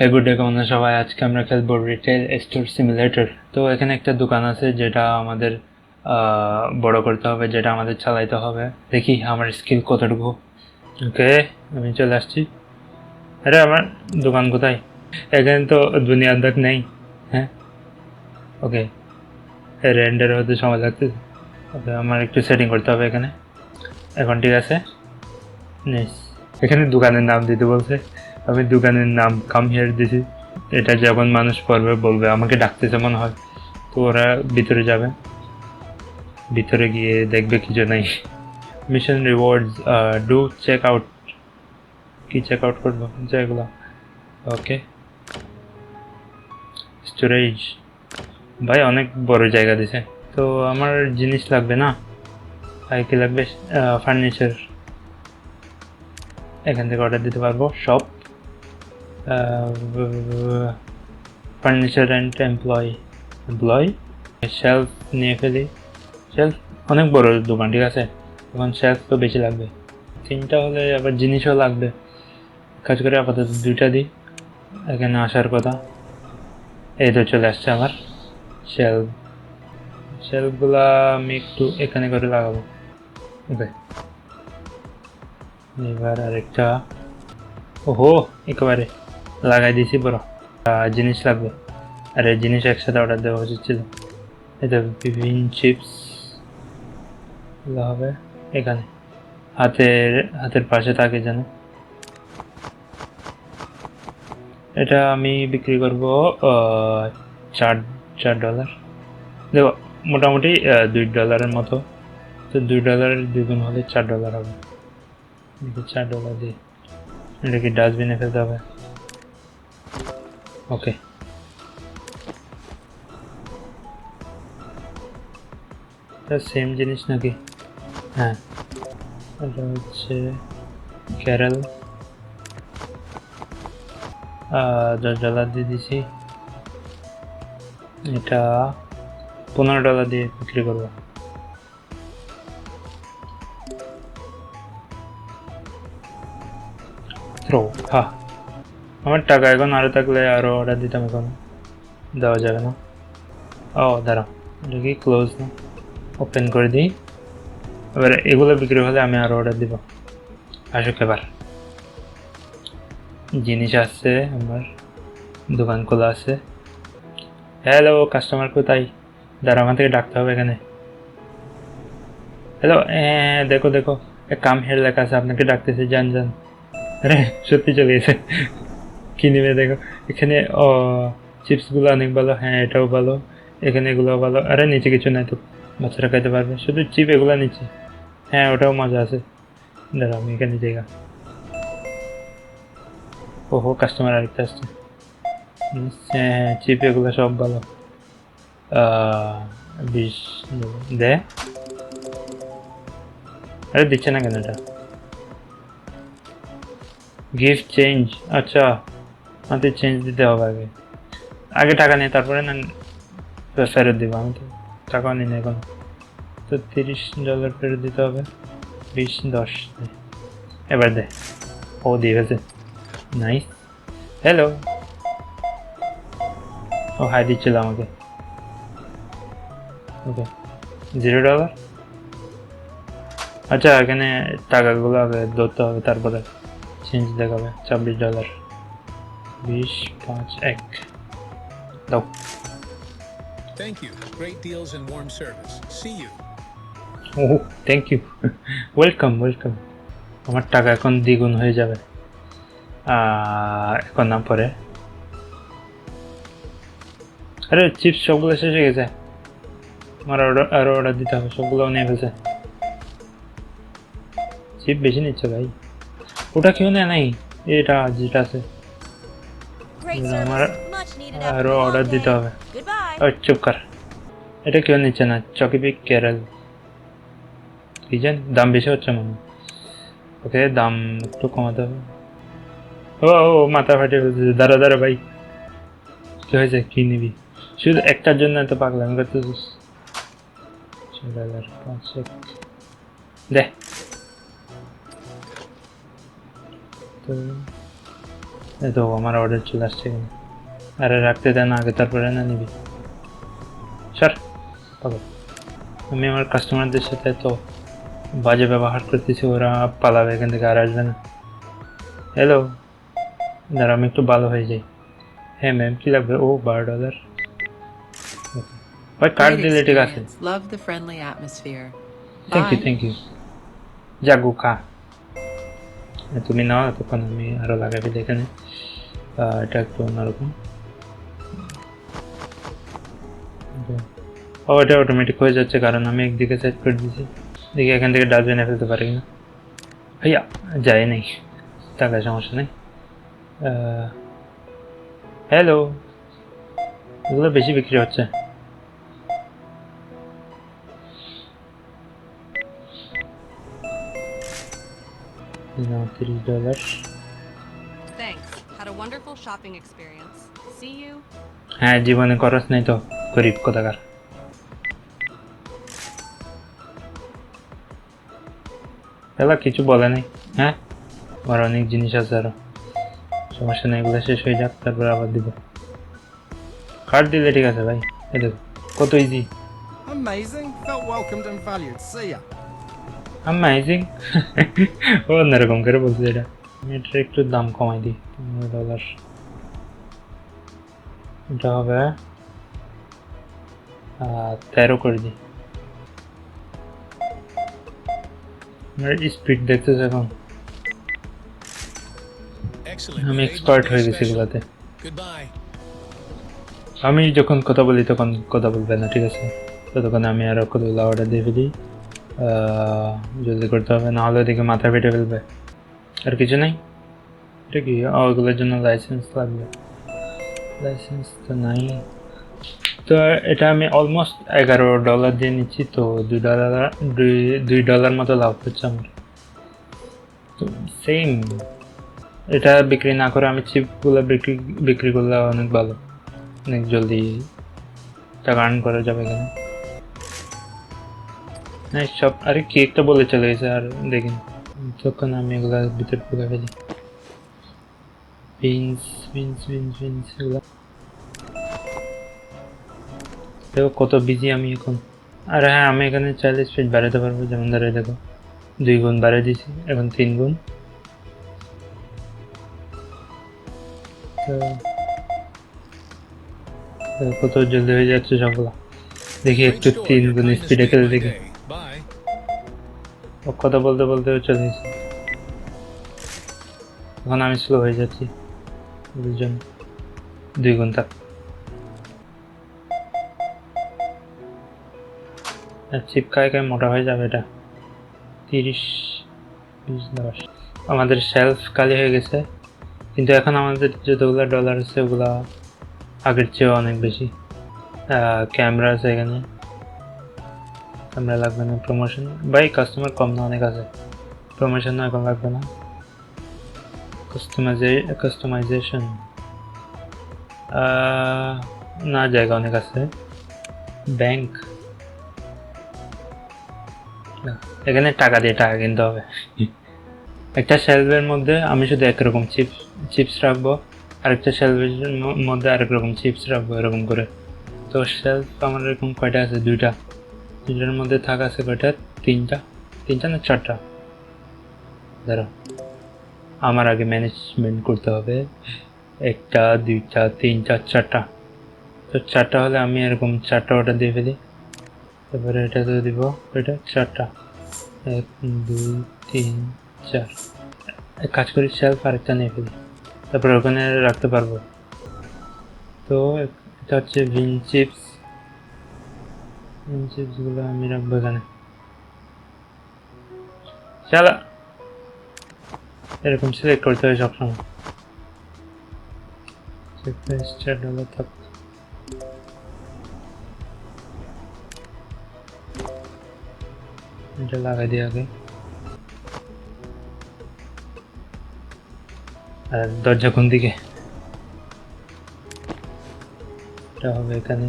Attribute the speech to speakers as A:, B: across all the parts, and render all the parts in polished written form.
A: হে good day, কেমন আছো সবাই? আজকে আমরা খেলবো রিটেল স্টোর সিমুলেটর। তো এখানে একটা দোকান আছে যেটা আমাদের বড় করতে হবে, যেটা আমাদের চালাইতে হবে। দেখি আমার স্কিল কতটুকু। ওকে, আমি চলে আসছি। আরে আমার দোকান কোথায়? এখানে তো দুনিয়ার দাগ নেই। হ্যাঁ, ওকে, রেন্ডার হতে সময় লাগতেছে। ওকে, আমার একটু সেটিং করতে হবে এখানে। এখন ঠিক আছে। নাইস। এখানে দোকানের নাম দিতে বলছে, আমি দোকানের নাম কাম হিয়ার দিছি। এটা যখন মানুষ পড়বে বলবে আমাকে ডাকতেছে মনে হয়, তো ওরা ভিতরে যাবে, ভিতরে গিয়ে দেখবে কিছু নাই। Mission rewards, do check out. কি চেক আউট করবো যেগুলো? Okay, storage. ভাই অনেক বড় জায়গা দিছে। তো আমার জিনিস লাগবে না, আর কি লাগবে? ফার্নিচার এখান থেকে অর্ডার দিতে পারবো। Shop, furniture and employ shelf নিয়ে ফেলি। শেলফ অনেক বড় দোকান, ঠিক আছে, এখন শেলফ তো বেশি লাগবে। তিনটা হলে আবার জিনিসও লাগবে। কাজ করে আপাতত দুইটা দিই। এখানে আসার কথা, এই তো চলে আসছে আমার শেলফ। শেলফগুলা আমি একটু এখানে করে লাগাবো। ওকে, এবার আরেকটা। ওহো, একেবারে লাগাই দিছি বড়। জিনিস লাগবে, আর এই জিনিস একসাথে অর্ডার দেওয়া উচিত ছিল। এটা বিভিন্ন চিপস হবে এখানে, হাতের হাতের পাশে থাকে যেন। এটা আমি বিক্রি করব $4। দেখো, মোটামুটি $2 মতো। তো $2 দ্বিগুণ হলে $4 হবে। দেখি $4 দিয়ে এটা কি ডাস্টবিনে ফেলতে হবে? ওকে, এটা সেম জিনিস নাকি? হ্যাঁ, এটা হচ্ছে ক্যারেল। $10 দিয়ে দিছি। এটা $15 দিয়ে বিক্রি করবো। থ্রো, হ্যাঁ, আমার টাকা এখন আরো থাকলে আরো অর্ডার দিতাম, এখন দেওয়া যাবে না। ও দাঁড়াও, এটা কি ক্লোজ না? ওপেন করে দিই। এবার এগুলো বিক্রি হলে আমি আরো অর্ডার দিব। আসুক এবার, জিনিস আসছে, আমার দোকান খোলা আছে। হ্যালো, কাস্টমার কোথায়? দাঁড়া, আমার থেকে ডাকতে হবে এখানে। হ্যালো, দেখো দেখো, কাম হেয়ার লেখা আছে, আপনাকে ডাকতেছে, যান যান। আরে সত্যি চলে গেছে। কি নিবে দেখো এখানে। ও, চিপসগুলো অনেক ভালো। হ্যাঁ, এটাও ভালো। এখানে এগুলো ভালো। আরে নিচে কিছু নাই তো, বাচ্চারা খাইতে পারবে, শুধু চিপ এগুলো নিচে। হ্যাঁ, ওটাও মজা আছে। দাঁড়া, আমি এখানে জায়গা। ওহো, কাস্টমার আরেকটা আসছে। হ্যাঁ হ্যাঁ, চিপ এগুলো সব ভালো। 20 দে। আরে দিচ্ছে না কেন এটা? গিফট চেঞ্জ, আচ্ছা, আমাদের চেঞ্জ দিতে হবে আগে। আগে টাকা নিয়ে তারপরে না ফেরত দিব। আমি তো টাকাও নিই না এখন। তো $30 ফেরত দিতে হবে। 20, 10 দে। এবার দে। ও দিয়ে গেছে, নাইস। হ্যালো, ও হাই দিচ্ছিল আমাকে। ওকে, $0। আচ্ছা, এখানে টাকাগুলো আগে ধরতে হবে, তারপরে চেঞ্জ দেখাবে। $26। 20, 5, 1 দাও।
B: Thank you. Great deals and warm service. See you.
A: ও, থ্যাংক ইউ। Welcome welcome. আমার টাকা এখন দ্বিগুণ হয়ে যাবে এখন না পরে। আরে চিপস সবগুলো শেষ হয়ে গেছে। আমার আরো অর্ডার দিতে হবে, সবগুলো নিয়ে ফেলছে। চিপ বেশি নিচ্ছে ভাই। ওটা কেউ নেয় নাই, এটা যেটা আছে। আমার আরো অর্ডার দিতে হবে। চুপ কর, এটা কেউ নিচ্ছে না। চকিপিক কেরল, কি জানি দাম বেশি হচ্ছে মনে হয়। ওকে, দাম একটু কমাতে হবে। ও ও, মাথা ফাটে ফেলছে। দাঁড়া দাঁড়া ভাই, কি হয়েছে? কি নিবি? শুধু একটার জন্য এত পাগলামি করতেছিস? $4, 5 দে। তো এই তো আমার অর্ডার চলে আসছে এখানে। আরে রাখতে দেন আগে, তারপরে না নিবি। স্যার পাগল, আমি আমার কাস্টমারদের সাথে তো বাজে ব্যবহার করতেছি, ওরা পালাবে এখান থেকে, আর আসবে না। হ্যালো, দাঁড়া আমি একটু ভালো হয়ে যাই। হ্যাঁ ম্যাম, কী লাগবে? ও $12। ভাই কার্ড
C: Great
A: দিলে ঠিক আছে।
C: experience. Love the friendly atmosphere.
A: Thank you. যাগু খা, তুমি নাও, তখন আমি আরও লাগাই ফেলি এখানে। এটা একটু অন্যরকম। ও এটা অটোমেটিক হয়ে যাচ্ছে কারণ আমি একদিকে সেট করে দিয়েছি। দেখি এখান থেকে ডাস্টবিনে ফেলতে পারি না। ভাইয়া যায় নেই, টাকা সমস্যা নেই। হ্যালো, এগুলো বেশি বিক্রি হচ্ছে। $30।
D: Thanks. Had a wonderful shopping experience. See you.
A: হ্যাঁ, জীবনে খরচ নেই তো, গরিব কোথাকার। এলা কিছু বলে নাই। হ্যাঁ, আমার অনেক জিনিস আছে আরো, সমস্যা নেই, এগুলো শেষ হয়ে যাক তারপরে আবার দিব। কার্ড দিলে ঠিক আছে ভাই। এই দেখো কত easy.
E: Amazing. Felt welcomed and valued. See ya.
A: Amazing. ও অন্যরকম করে বলছে এটা। আমি এটার একটু দাম কমাই দিই, $15। এটা হবে 13 করে দিই। স্পিড দেখতেছ এখন,
B: Excellent.
A: আমি
B: You made
A: এক্সপার্ট
B: my
A: হয়ে
B: day
A: গেছি
B: special.
A: এগুলাতে।
B: Goodbye.
A: আমি যখন কথা বলি তখন কথা বলবে না, ঠিক আছে? ততক্ষণ আমি আরও কতগুলো অর্ডার দিয়ে ফেলি। জলদি করতে হবে, নাহলে দেখে মাথা ফেটে ফেলবে। আর কিছু নেই। এটা কি? ওগুলোর জন্য লাইসেন্স লাগবে। লাইসেন্স তো নাই। তো এটা আমি অলমোস্ট $11 দিয়ে নিচ্ছি, তো $2 মতো লাভ হচ্ছে আমার। তো সেম, এটা বিক্রি না করে আমি চিপগুলো বিক্রি করলে অনেক ভালো, অনেক জলদি টাকা আর্ন করা যাবে এখানে। না সব, আরে কি একটা বলে চলে গেছে আর দেখিন, তখন আমি এগুলা ভিতরে ঢুকে ফেলি। বিনস বিনস বিনস বিনস এগুলো দেখো কত বিজি আমি এখন। আর হ্যাঁ, আমি এখানে চাইলে স্পিড বাড়াতে পারবো, যেমন ধরে দেখো 2 গুণ বাড়িয়ে দিয়েছি, এখন 3 গুণ। তো কত জলদি হয়ে যাচ্ছে সবগুলো। দেখি
B: Great
A: একটু
B: store.
A: 3
B: Your
A: গুণ
B: kindness
A: স্পিডে
B: made
A: খেলে
B: my
A: দেখি।
B: day. Bye.
A: ও কথা বলতে বলতে চলে গেছে, এখন আমি স্লো হয়ে যাচ্ছি। বুঝছেন, 2 গুণ থাক। চিপ খায় খায় মোটা হয়ে যাবে এটা। 30, 20, 10। আমাদের শেলফ খালি হয়ে গেছে, কিন্তু এখন আমাদের যতগুলো ডলার আছে ওগুলা আগের চেয়েও অনেক বেশি। ক্যামেরা আছে এখানে, ক্যামেরা লাগবে না। প্রমোশন ভাই, কাস্টমার কম না, অনেক আছে। প্রমোশন এখন লাগবে না। কাস্টমাইজেশন না, জায়গা অনেক আছে। ব্যাংক এখানে টাকা দিয়ে টাকা কিনতে হবে। একটা শেলফের মধ্যে আমি শুধু একরকম চিপস রাখবো, আরেকটা শেলফের মধ্যে আরেক রকম চিপস রাখবো, এরকম করে। তো শেলফ আমার এরকম কয়টা আছে? দুইটার মধ্যে থাকা আছে কয়টা? তিনটা না 4টা? ধরো আমার আগে ম্যানেজমেন্ট করতে হবে। 1টা 2টা 3টা 4টা। তো 4টা হলে আমি এরকম 4টা অর্ডার দিয়ে ফেলি, তারপরে এটা তো দিব, এটা 4টা। 1 2 3 4। এক কাজ করি, শেলফ আরেকটা নিয়ে ফেলি, তারপরে ওখানে রাখতে পারবো। তো এটা হচ্ছে ভিন চিপসগুলো আমি রাখবো এখানে। চালা, এরকম সিলেক্ট করতে হয় সবসময়। $4 থাক। এটা লাগাই দিই আগে। আর দরজা কোন দিকে? এটা হবে এখানে।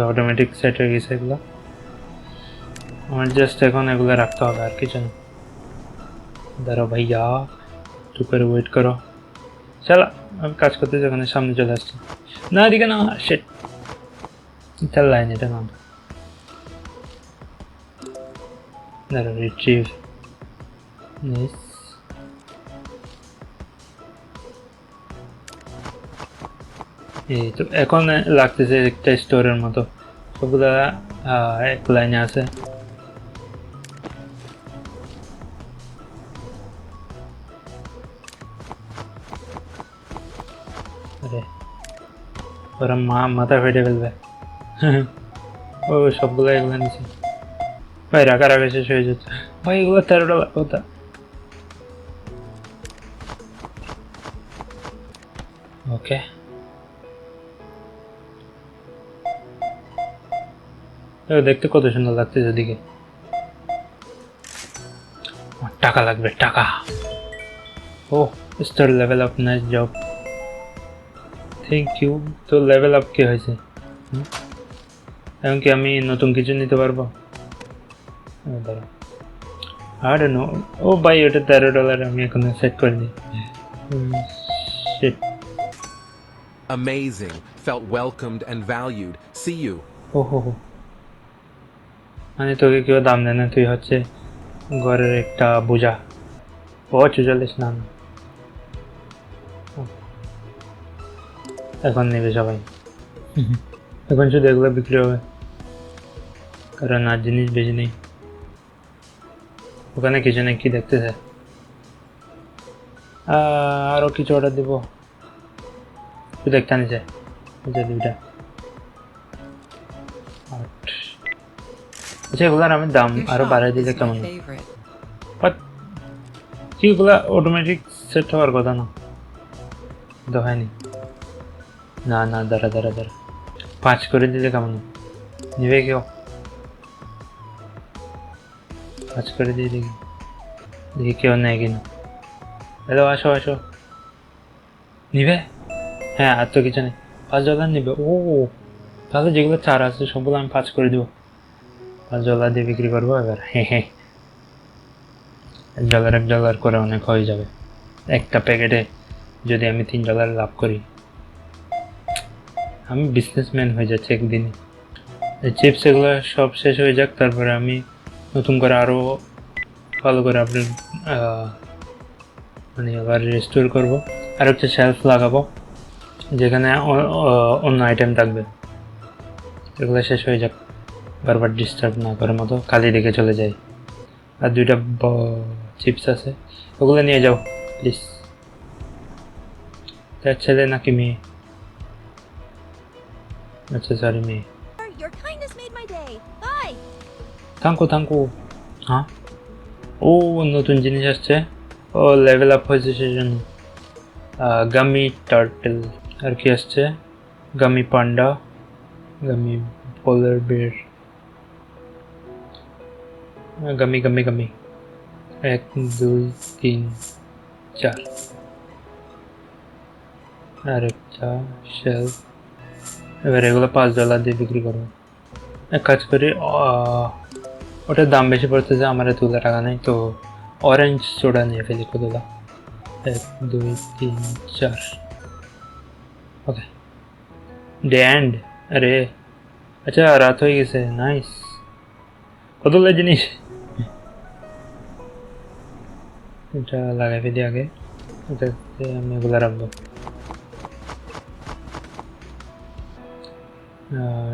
A: অটোমেটিক সেট হয়ে গেছে এগুলো। আমার জাস্ট এখন এগুলো রাখতে হবে, আর কিছু না। দাঁড়াও ভাইয়া, একটু করে ওয়েট করো। চালা, আমি কাজ করতে যখন সামনে চলে আসছি। না এদিকে না, শেট। চাল লাইন এটা নাম দাঁড়া, রিট্রিভ। নাইস। এই তো এখন লাগতেছে একটা স্টোরের মতো, সবগুলা এক লাইনে আছে। আরে ওরা মাথা ফেটে ফেলবে। ও সবগুলো এগুলো নিচে ভাই, রাখা রাখা শেষ হয়ে যাচ্ছে ভাই, এগুলো $13 কথা। ওকে, দেখতে কত সুন্দর লাগতেছে এদিকে। টাকা লাগবে, টাকা। ও star level up, nice job, thank you. তো লেভেল আপ কি হয়েছে? এমনকি আমি নতুন কিছু নিতে পারবো? দাঁড়া, আর নো, ও ভাই ওটা $13 আমি এখন সেট করে দিই। Shit.
F: Amazing. Felt welcomed and valued. See you.
A: ওহো, মানে তোকে কেউ দাম দেয় না, তুই হচ্ছে ঘরের একটা বোঝা। ও 44 না, এখন নেবে সবাই। এখন শুধু এগুলো বিক্রি হবে, কারণ আর জিনিস বেশি নেই। ওখানে কিছু নেই, কি দেখতেছে? আরো কিছু অর্ডার দিব, শুধু একটা নিচে, দুইটা। আচ্ছা, এগুলার আমি দাম
C: Your
A: আরো
C: shop
A: বাড়াই দিলে
C: is
A: কেমন?
C: my favorite.
A: বাট কি এগুলা অটোমেটিক সেট হওয়ার কথা না, তো হয়নি। না না, দাঁড়া দাঁড়া দাঁড়া, 5 করে দিলে কেমন? নিবে কেউ? 5 করে দিয়ে দেখি, দেখি কেউ নেয় কিনা। হ্যালো, আসো আসো, নিবে? হ্যাঁ, আর তো কিছু নেই, $5 নিবে। ও তাহলে যেগুলো 4 আছে সবগুলো আমি 5 করে দেবো, $5 দিয়ে বিক্রি করবো এবার। হ্যাঁ হ্যাঁ, $1 করে অনেক হয়ে যাবে। একটা প্যাকেটে যদি আমি $3 লাভ করি, আমি বিজনেসম্যান হয়ে যাচ্ছি একদিনে। এই চিপস এগুলো সব শেষ হয়ে যাক, তারপরে আমি নতুন করে আরও ভালো করে আপডেট, মানে আবার রেস্টোর করবো। আর একটা শেলফ লাগাবো যেখানে অন্য আইটেম থাকবে। এগুলো শেষ হয়ে যাক, বারবার ডিস্টার্ব না করার মতো, খালি রেখে চলে যাই। আর 2টা চিপস আছে, ওগুলো নিয়ে যাও প্লিজ। তার ছেলে নাকি মেয়ে? আচ্ছা সরি, মেয়ে।
G: Your kindness made my day. Bye.
A: Thank you. হ্যাঁ, ও নতুন জিনিস আসছে, ও লেভেল আপ হয়েছে সেই জন্য। গামি টার্টেল, আর কি আসছে? গামি পান্ডা, গামি পোলার বের, গামি 1 2 3 4। আর একটা শেলফ। এবার এগুলো $5 দিয়ে বিক্রি করবো। এক কাজ করি, ওটার দাম বেশি পড়তেছে, আমার এতগুলো টাকা নেই, তো অরেঞ্জ সোডা নিয়ে ফেলি কতগুলো। 1 2 3 4। Okay, day end. আরে আচ্ছা, রাত হয়ে গেছে, নাইস। কতগুলো জিনিস, এটা লাগাই ফেলি আগে, এটাতে আমি এগুলো রাখবো।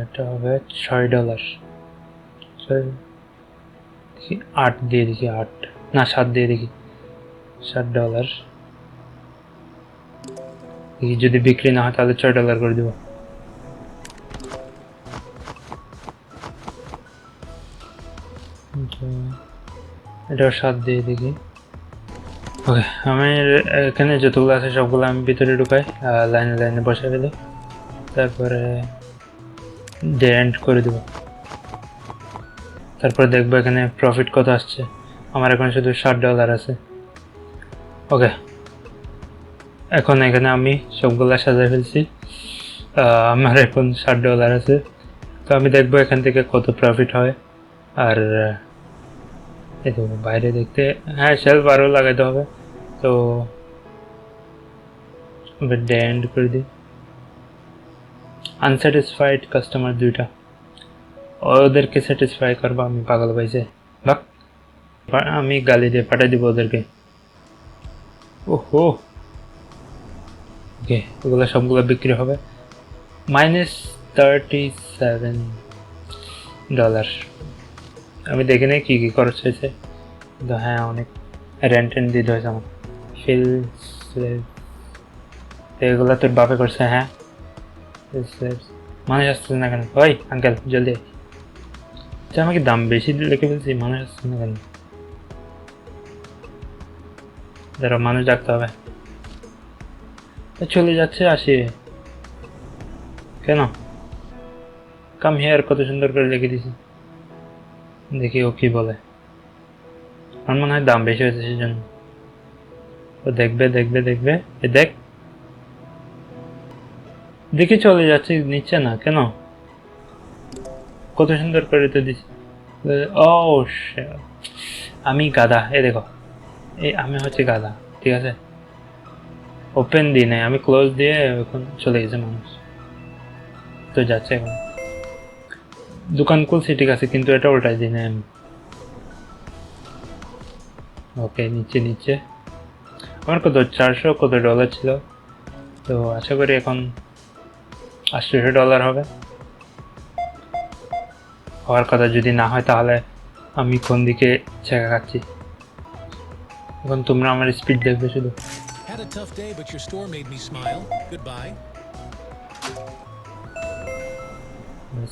A: এটা হবে $6। 8 দিয়ে দেখি, 8 না 7 দিয়ে দেখি, $7। দেখি যদি বিক্রি না হয় তাহলে $6 করে দেবো। এটাও 7 দিয়ে দেখি। ওকে, আমি এখানে যতগুলো আছে সবগুলো আমি ভিতরে ঢুকাই, লাইনে লাইনে বসে ফেলি, তারপরে ডে এন্ড করে দেবো। তারপরে দেখবো এখানে প্রফিট কত আসছে। আমার এখন শুধু $7 আছে। ওকে, এখন এখানে আমি সবগুলা সাজাই ফেলছি, আমার এখন $7 আছে। তো আমি দেখবো এখান থেকে কত প্রফিট হয়। আর এই তো বাইরে দেখতে, হ্যাঁ শেলফ আরও লাগাইতে হবে। তো ডে এন্ড করে দিই। আনস্যাটিসফাইড কাস্টমার 2টা, ওদেরকে স্যাটিসফাই করবো আমি, পাগল পাইছে। বাক, আমি গালি দিয়ে পাঠিয়ে দিব ওদেরকে। ওহো, ওকে, ওগুলো সবগুলো বিক্রি হবে -$37। আমি দেখি নাই কি কি খরচ হয়েছে, কিন্তু হ্যাঁ অনেক রেন্ট দিতে হয়েছে আমার। ফিল এগুলো তোর বাপে করছে। হ্যাঁ, মানুষ আসছে না কেন? ওই আঙ্কেল জলদি, আচ্ছা আমাকে দাম বেশি লিখে ফেলছি, মানুষ আসছে না কেন? যারা মানুষ ডাকতে হবে। চলে যাচ্ছে, আসি কেন? কাম হেয়ার কত সুন্দর করে লিখে দিছি, দেখি ও কি বলে। আমার মনে হয় দাম বেশি হয়েছে সেজন্য। ও দেখবে দেখবে দেখবে, এ দেখ, দেখি চলে যাচ্ছে, নিচ্ছে না কেন? কত সুন্দর করে তো দিছি। ও আমি গাধা, এ দেখো, এই আমি হচ্ছে গাধা, ঠিক আছে? ওপেন দিই নাই, আমি ক্লোজ দিয়ে এখন চলে গেছে মানুষ, তো যাচ্ছে এখন। দোকান খুলছি ঠিক আছে, কিন্তু এটা উল্টাই দিই নাই আমি। ওকে, নিচে নিচে আমার কত $400 ছিল, তো আশা করি এখন $800 হবে। হওয়ার কথা, যদি না হয় তাহলে আমি কোন দিকে ছেঁকা খাচ্ছি। এখন তোমরা আমার স্পিড দেখবে শুধু।
B: Had a tough day, but your store made me smile. Goodbye.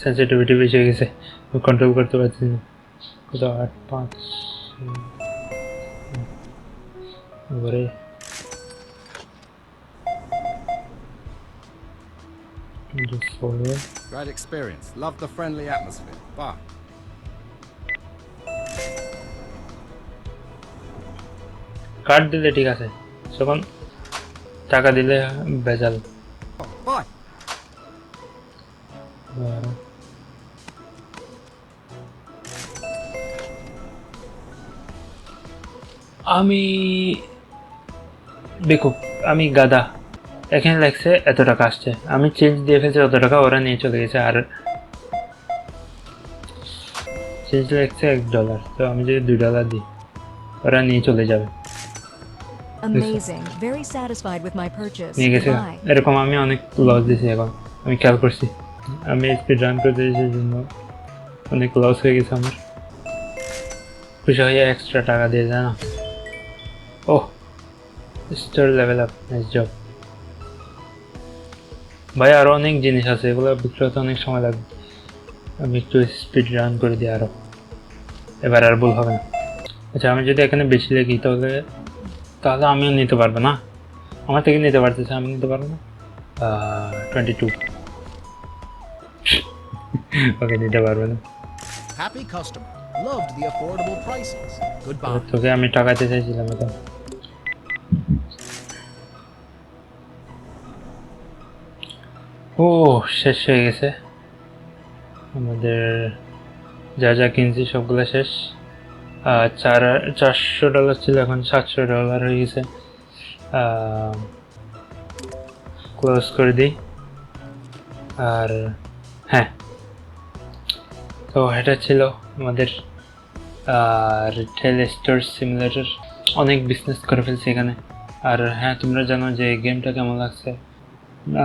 A: Sensitivity বেশি হয়ে গেছে, কন্ট্রোল করতে পারছি না। কত 8-5 ওরে,
E: Great experience. Love the friendly atmosphere. Bye.
A: Card দিলে ঠিক আছে, তখন টাকা দিলে ভেজাল।
E: Oh, bye.
A: আমি দেখো, আমি গাদা, এখানে লাগছে এত টাকা আসছে, আমি চেঞ্জ দিয়ে ফেলছি অত টাকা, ওরা নিয়ে চলে গেছে। আর চেঞ্জ লাগছে $1, তো আমি যদি $2 দিই ওরা নিয়ে চলে যাবে।
H: Amazing. Very satisfied with my purchase.
A: নিয়ে গেছে,
H: Goodbye.
A: এরকম আমি অনেক লস দিয়েছি। এখন আমি খেয়াল করছি, আমি স্পিড রান করতে সেই জন্য অনেক লস হয়ে গেছে আমার। খুশি হয়ে এক্সট্রা টাকা দিয়ে যায় না। ওহ, store level up, nice job ভাই। আরও অনেক জিনিস আছে, এগুলো বিক্রি হতে অনেক সময় লাগবে। আমি একটু স্পিড রান করে দিই আরও, এবার আর ভুল হবে না। আচ্ছা, আমি যদি এখানে বেশি লেগি তাহলে তাহলে আমিও নিতে পারবো না, আমার থেকে নিতে পারতেছে, আমি নিতে পারবো না। 22 ওকে, নিতে পারবে না।
I: Happy customer. Loved the affordable prices. Goodbye.
A: তোকে আমি টাকাতে চাইছিলাম এখন। ও শেষ হয়ে গেছে আমাদের, যা যা কিনছি সবগুলো শেষ। $400 ছিল, এখন $700 হয়ে গেছে। ক্লোজ করে দিই। আর হ্যাঁ, তো এটা ছিল আমাদের রিটেল স্টোর সিমুলেটর। অনেক বিজনেস করে ফেলছি এখানে। আর হ্যাঁ, তোমরা জানো যে গেমটা কেমন লাগছে,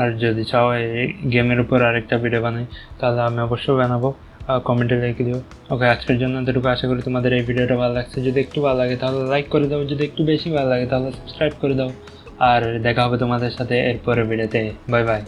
A: আর যদি চাও এই গেমের উপর আরেকটা ভিডিও বানাই তাহলে আমি অবশ্যই বানাবো, কমেন্টে লিখে দিও। ওকে, আজকের জন্য এতটুকু। আশা করি তোমাদের এই ভিডিওটা ভালো লাগছে। যদি একটু ভালো লাগে তাহলে লাইক করে দাও, যদি একটু বেশি ভালো লাগে তাহলে সাবস্ক্রাইব করে দাও। আর দেখা হবে তোমাদের সাথে এরপরের ভিডিওতে। Bye bye.